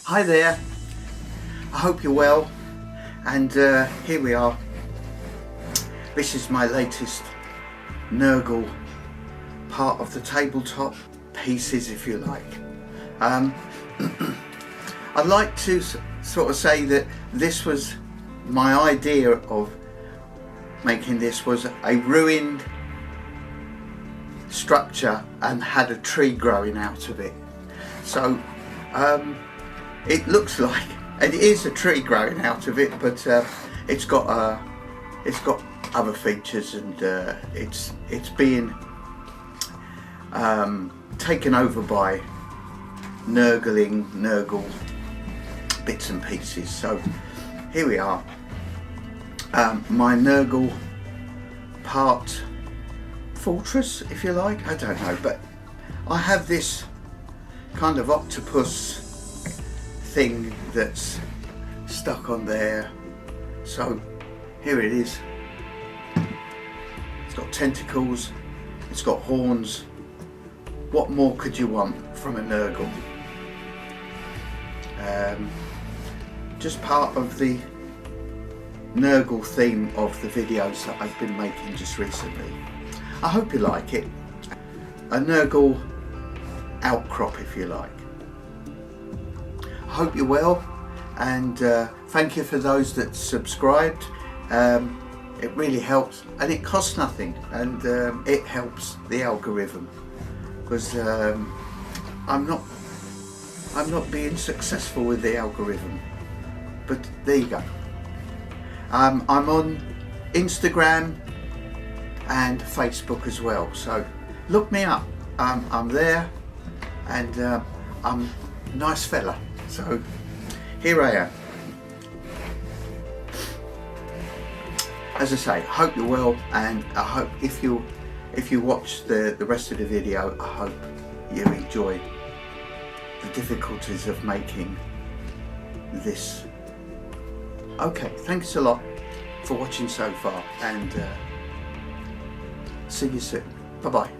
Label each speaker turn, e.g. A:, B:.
A: Hi there, I hope you're well, and here we are. This is my latest Nurgle part of the tabletop pieces, if you like. I'd like to sort of say that this was my idea of making this was a ruined structure and had a tree growing out of it. So it looks like, and it is a tree growing out of it, but it's got other features, and it's being taken over by Nurgle bits and pieces. So here we are, my Nurgle part fortress, if you like. I don't know, but I have this kind of octopus thing that's stuck on there. So here it is. It's got tentacles, it's got horns. What more could you want from a Nurgle? Just part of the Nurgle theme of the videos that I've been making just recently. I hope you like it. A Nurgle outcrop, if you like. I hope you're well, and thank you for those that subscribed. It really helps, and it costs nothing, and it helps the algorithm, because I'm not being successful with the algorithm, but there you go. I'm on Instagram and Facebook as well, so look me up. I'm there, and I'm a nice fella. So here I am. As I say, I hope you're well, and I hope if you watch the rest of the video, I hope you enjoy the difficulties of making this. Okay, thanks a lot for watching so far, and see you soon. Bye bye.